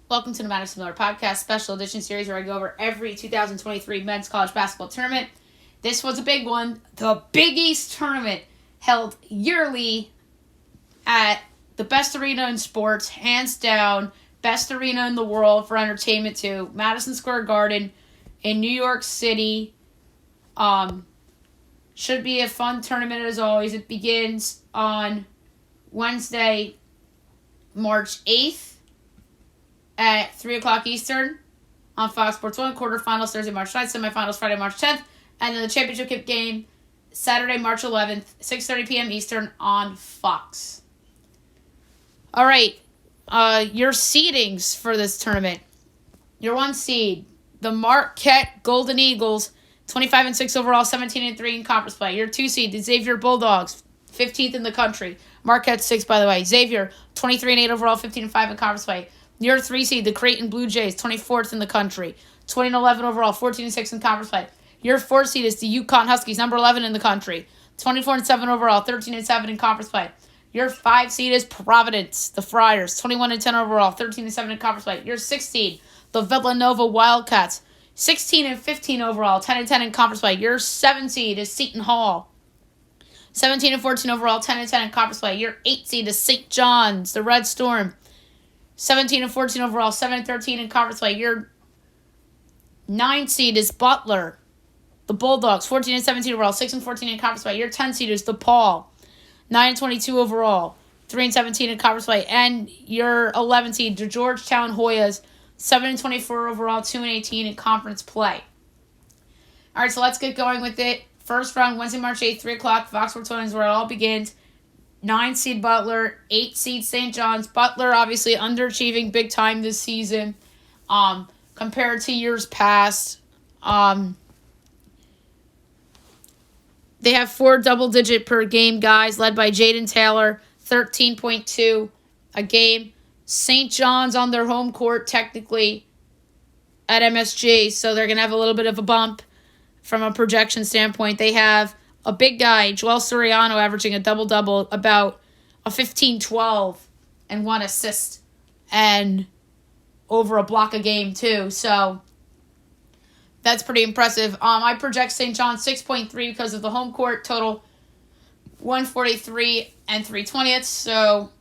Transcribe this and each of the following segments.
Welcome to the Madison Miller Podcast Special Edition Series where I go over every 2023 men's college basketball tournament. This was a big one. The Big East Tournament held yearly at the best arena in sports, hands down, best arena in the world for entertainment too, Madison Square Garden in New York City. Should be a fun tournament as always. It begins on Wednesday, March 8th. At 3 o'clock Eastern on Fox Sports 1, quarterfinals Thursday, March 9th, semifinals Friday, March 10th, and then the championship game Saturday, March 11th, 6:30 p.m. Eastern on Fox. All right, your seedings for this tournament. Your 1 seed, the Marquette Golden Eagles, 25-6 overall, 17-3 in conference play. Your 2 seed, the Xavier Bulldogs, 15th in the country. Marquette 6th, by the way. Xavier, 23-8 overall, 15-5 in conference play. Your 3 seed, the Creighton Blue Jays, 24th in the country, 20-11 overall, 14-6 in conference play. Your 4 seed is the UConn Huskies, number 11 in the country, 24-7 overall, 13-7 in conference play. Your 5 seed is Providence, the Friars, 21-10 overall, 13-7 in conference play. Your 6 seed, the Villanova Wildcats, 16-15 overall, 10-10 in conference play. Your 7 seed is Seton Hall, 17-14 overall, 10-10 in conference play. Your 8 seed is St. John's, the Red Storm, 17-14 overall, 7-13 in conference play. Your 9 seed is Butler, the Bulldogs, 14-17 overall, 6-14 in conference play. Your 10 seed is DePaul, 9-22 overall, 3-17 in conference play. And your 11 seed, the Georgetown Hoyas, 7-24 overall, 2-18 in conference play. All right, so let's get going with it. First round, Wednesday, March 8th, 3 o'clock, Fox Sports 1 is where it all begins. 9 seed Butler, 8 seed St. John's. Butler obviously underachieving big time this season compared to years past. They have 4 double-digit per game guys led by Jaden Taylor, 13.2 a game. St. John's on their home court technically at MSG, so they're going to have a little bit of a bump from a projection standpoint. They have a big guy, Joel Soriano, averaging a double-double, about a 15-12 and 1 assist and over a block a game too. So that's pretty impressive. I project St. John's 6.3 because of the home court total, 143 and 3/20. So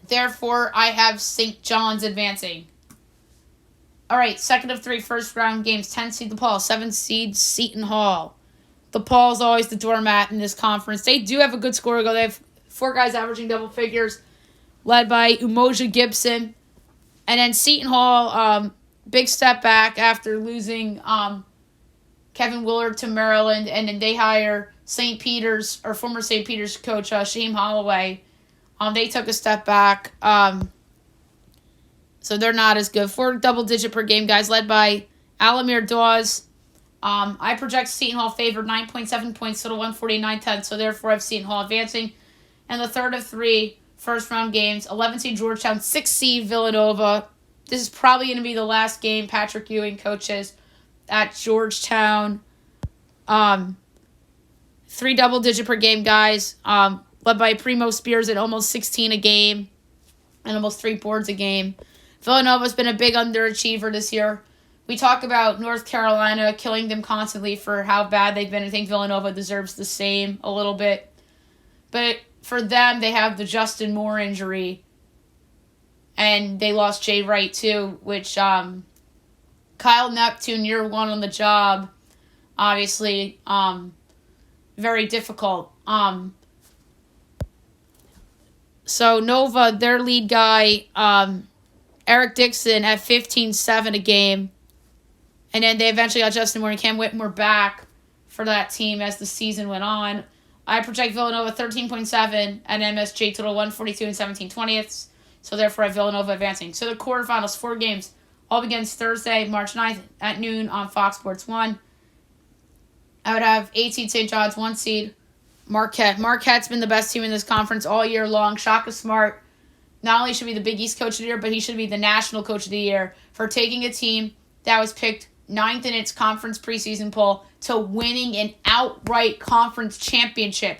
therefore, I have St. John's advancing. All right, second of 3 first round games, 10 seed DePaul, 7 seed Seton Hall. DePaul's always the doormat in this conference. They do have a good score. They have 4 guys averaging double figures, led by Umoja Gibson. And then Seton Hall, big step back after losing Kevin Willard to Maryland. And then they hire St. Peter's, or former St. Peter's coach, Shaheem Holloway. They took a step back. So they're not as good. 4 double-digit per game guys, led by Alamir Dawes. I project Seton Hall favored 9.7 points, total 149-10, so therefore I have Seton Hall advancing. And the third of 3 first-round games, 11 seed Georgetown, 6 seed Villanova. This is probably going to be the last game Patrick Ewing coaches at Georgetown. 3 double-digit per game guys, led by Primo Spears at almost 16 a game and almost 3 boards a game. Villanova's been a big underachiever this year. We talk about North Carolina killing them constantly for how bad they've been. I think Villanova deserves the same a little bit. But for them, they have the Justin Moore injury. And they lost Jay Wright, too, which Kyle Neptune, year 1 on the job, obviously very difficult. So Nova, their lead guy, Eric Dixon at 15-7 a game. And then they eventually got Justin Moore and Cam Whitmore back for that team as the season went on. I project Villanova 13.7 and MSG total 142 and 17/20. So therefore I have Villanova advancing. So the quarterfinals, 4 games, all begins Thursday, March 9th at noon on Fox Sports 1. I would have 8 seed St. John's, 1 seed Marquette. Marquette's been the best team in this conference all year long. Shaka Smart not only should be the Big East Coach of the Year, but he should be the National Coach of the Year for taking a team that was picked 9th in its conference preseason poll to winning an outright conference championship.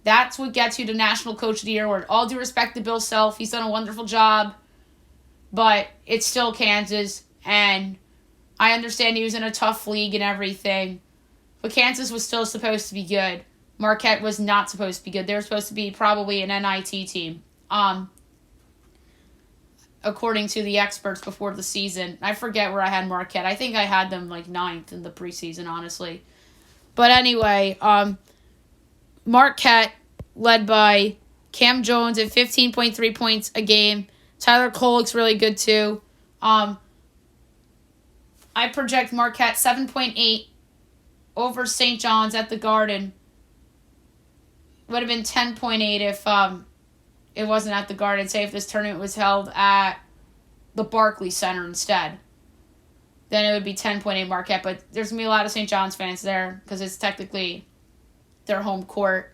That's what gets you to National Coach of the Year award. All due respect to Bill Self. He's done a wonderful job but it's still Kansas, and I understand he was in a tough league and everything, but Kansas was still supposed to be good. Marquette was not supposed to be good. They were supposed to be probably an NIT team, according to the experts before the season. I forget where I had Marquette. I think I had them like 9th in the preseason, honestly. But anyway, Marquette, led by Cam Jones at 15.3 points a game. Tyler Cole looks really good too. I project Marquette 7.8 over St. John's at the Garden. Would have been 10.8 if it wasn't at the Garden. Say if this tournament was held at the Barclays Center instead. Then it would be 10.8 Marquette. But there's going to be a lot of St. John's fans there because it's technically their home court.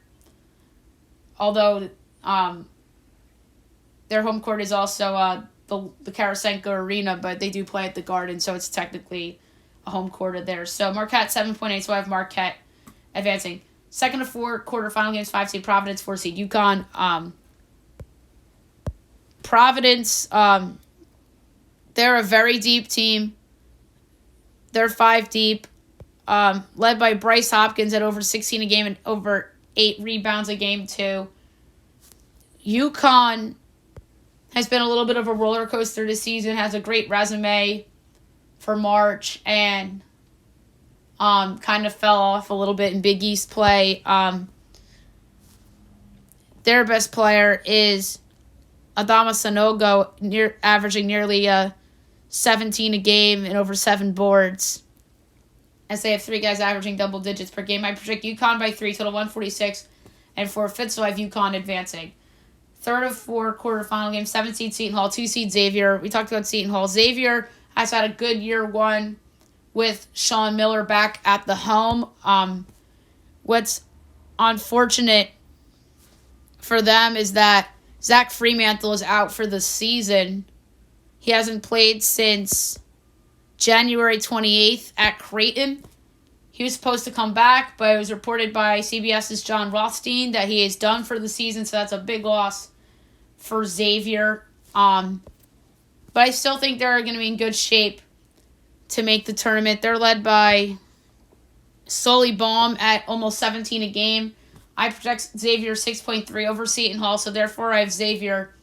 Although their home court is also the Karasenko Arena, but they do play at the Garden, so it's technically a home court of theirs. So Marquette 7.8, so I have Marquette advancing. Second to four quarterfinal games, 5 seed Providence, 4 seed UConn. Providence, they're a very deep team. They're 5 deep, led by Bryce Hopkins at over 16 a game and over 8 rebounds a game too. UConn has been a little bit of a roller coaster this season, has a great resume for March, and kind of fell off a little bit in Big East play. Their best player is Adama Sanogo, averaging nearly 17 a game and over 7 boards. As they have 3 guys averaging double digits per game. I predict UConn by 3, total 146 and 4/5, so I have UConn advancing. Third of 4 quarterfinal games, 7 seed Seton Hall, 2 seed Xavier. We talked about Seton Hall. Xavier has had a good year 1 with Sean Miller back at the helm. What's unfortunate for them is that Zach Fremantle is out for the season. He hasn't played since January 28th at Creighton. He was supposed to come back, but it was reported by CBS's John Rothstein that he is done for the season, so that's a big loss for Xavier. But I still think they're going to be in good shape to make the tournament. They're led by Sully Baum at almost 17 a game. I project Xavier 6.3 over Seton Hall, so therefore I have Xavier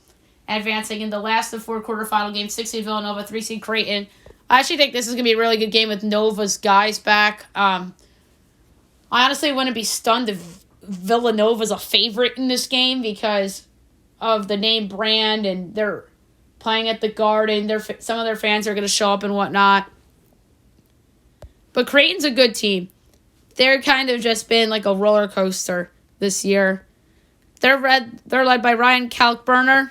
advancing in the last of 4 quarterfinal games, 6 seed Villanova, 3 seed Creighton. I actually think this is going to be a really good game with Nova's guys back. I honestly wouldn't be stunned if Villanova's a favorite in this game because of the name brand and they're playing at the Garden. Some of their fans are going to show up and whatnot. But Creighton's a good team. They're kind of just been like a roller coaster this year. They're led by Ryan Kalkbrenner,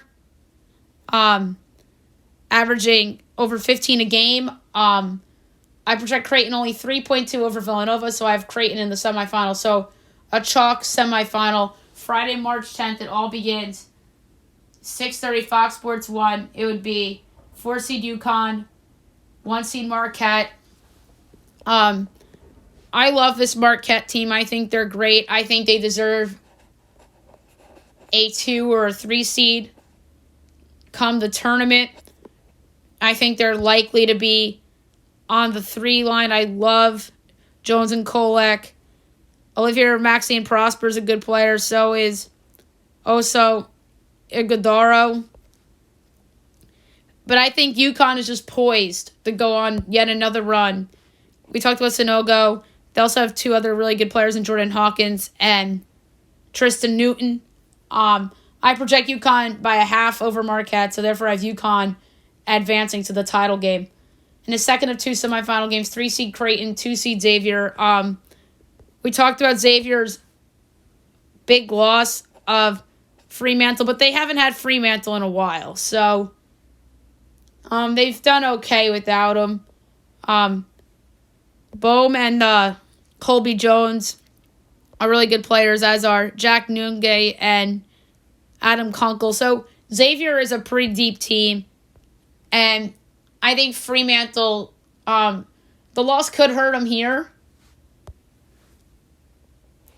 averaging over 15 a game. I project Creighton only 3.2 over Villanova, so I have Creighton in the semifinal. So a chalk semifinal. Friday, March 10th, it all begins. 6:30 Fox Sports 1. It would be 4 seed UConn, 1 seed Marquette. I love this Marquette team. I think they're great. I think they deserve a 2 or a 3 seed come the tournament. I think they're likely to be on the 3 line. I love Jones and Kolek. Olivier Maxine Prosper is a good player. So is Oso Iguodaro. But I think UConn is just poised to go on yet another run. We talked about Sanogo. They also have 2 other really good players in Jordan Hawkins and Tristan Newton. I project UConn by a half over Marquette, so therefore I have UConn advancing to the title game. In the second of 2 semifinal games, 3 seed Creighton, 2 seed Xavier. We talked about Xavier's big loss of Fremantle, but they haven't had Fremantle in a while, so they've done okay without him. Bohm and Colby Jones are really good players, as are Jack Nunge and Adam Kunkel. So Xavier is a pretty deep team, and I think Fremantle, the loss could hurt them here.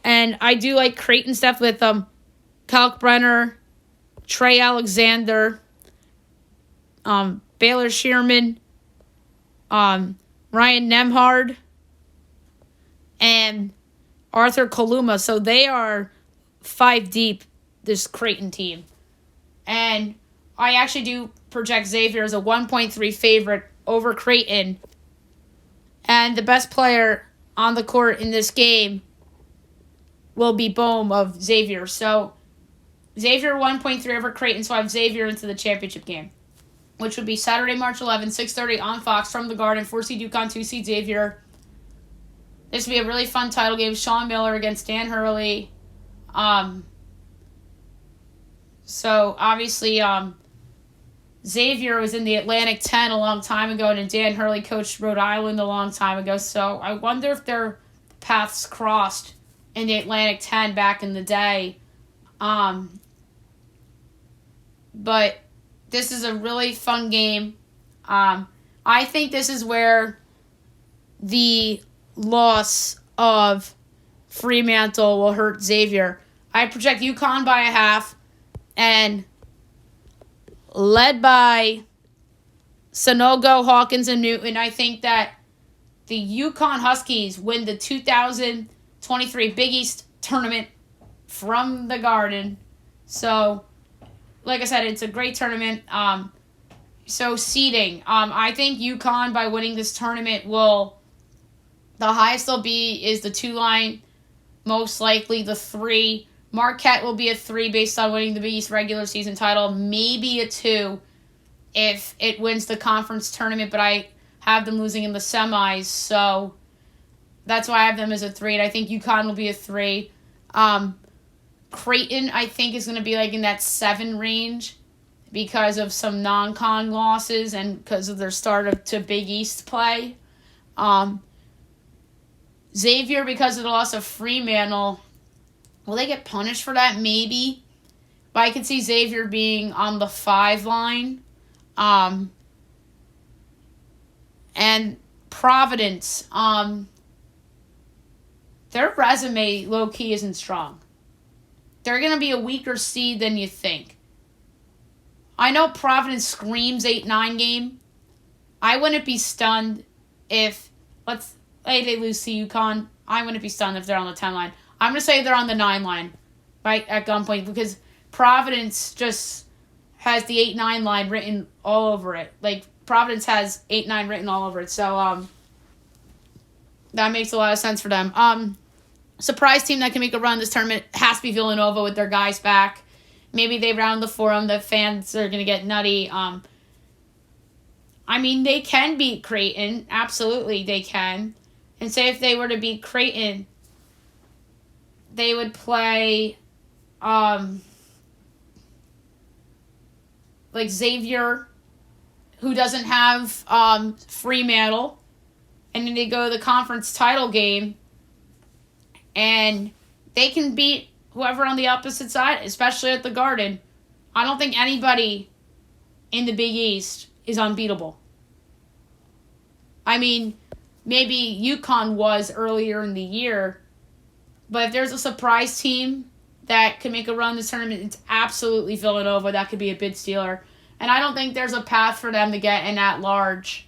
And I do like Creighton stuff with Kalkbrenner, Trey Alexander, Baylor Shearman, Ryan Nemhard, and Arthur Kaluma. So they are 5 deep, this Creighton team. And I actually do project Xavier as a 1.3 favorite over Creighton. And the best player on the court in this game will be Bohm of Xavier. So Xavier 1.3 over Creighton, so I have Xavier into the championship game, which would be Saturday, March 11th, 6:30 on Fox from the Garden. 4-seed UConn, 2-seed Xavier. This would be a really fun title game. Sean Miller against Dan Hurley. So obviously, Xavier was in the Atlantic 10 a long time ago, and Dan Hurley coached Rhode Island a long time ago. So I wonder if their paths crossed in the Atlantic 10 back in the day. But this is a really fun game. I think this is where the loss of Fremantle will hurt Xavier. I project UConn by a half, and led by Sanogo, Hawkins, and Newton, I think that the UConn Huskies win the 2023 Big East tournament from the Garden. So, like I said, it's a great tournament. So seeding, I think UConn, by winning this tournament, the highest they'll be is the 2 line, most likely the 3. Marquette will be a 3 based on winning the Big East regular season title, maybe a 2 if it wins the conference tournament, but I have them losing in the semis, so that's why I have them as a 3, and I think UConn will be a 3. Creighton, I think, is going to be like in that 7 range because of some non-con losses and because of their start to Big East play. Xavier, because of the loss of Fremantle, will they get punished for that? Maybe. But I could see Xavier being on the 5 line. And Providence, their resume low-key isn't strong. They're going to be a weaker seed than you think. I know Providence screams 8-9 game. I wouldn't be stunned if, they lose to UConn. I wouldn't be stunned if they're on the 10 line. I'm going to say they're on the 9 line, right, at gunpoint, because Providence just has the 8-9 line written all over it. Like, Providence has 8-9 written all over it, so that makes a lot of sense for them. Surprise team that can make a run this tournament has to be Villanova with their guys back. Maybe they round the Forum. The fans are going to get nutty. They can beat Creighton. Absolutely, they can. And say if they were to beat Creighton, they would play Xavier, who doesn't have Fremantle, and then they go to the conference title game, and they can beat whoever on the opposite side, especially at the Garden. I don't think anybody in the Big East is unbeatable. Maybe UConn was earlier in the year, but if there's a surprise team that can make a run this tournament, it's absolutely Villanova. That could be a bid stealer. And I don't think there's a path for them to get an at-large.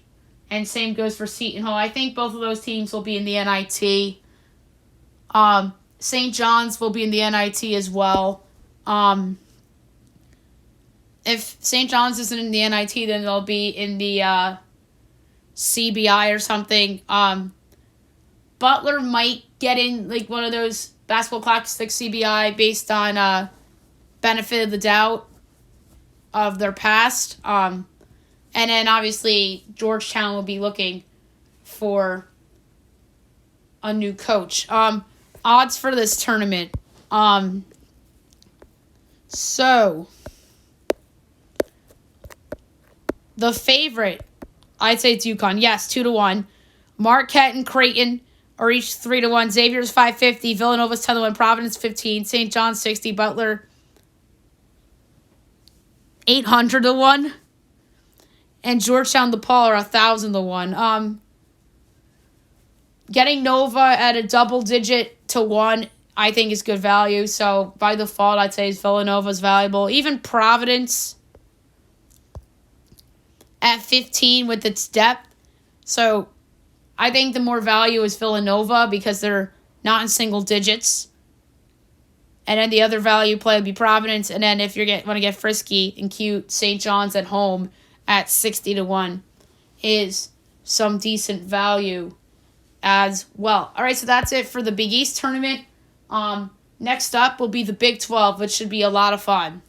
And same goes for Seton Hall. I think both of those teams will be in the NIT. St. John's will be in the NIT as well. If St. John's isn't in the NIT, then they'll be in the CBI or something. Butler might get in one of those Basketball Classic CBI based on benefit of the doubt of their past. And then obviously Georgetown will be looking for a new coach. Odds for this tournament. So the favorite, I'd say it's UConn. Yes, 2-1. Marquette and Creighton are each 3-1. Xavier's 550. Villanova's 10-1. Providence 15. St. John's 60. Butler 800-1. And Georgetown, DePaul are 1,000-1. Getting Nova at a double digit to 1, I think is good value. So by default, I'd say Villanova's valuable. Even Providence at 15 with its depth. So I think the more value is Villanova because they're not in single digits. And then the other value play would be Providence. And then if you want to get frisky and cute, St. John's at home at 60-1 is some decent value as well. All right, so that's it for the Big East tournament. Next up will be the Big 12, which should be a lot of fun.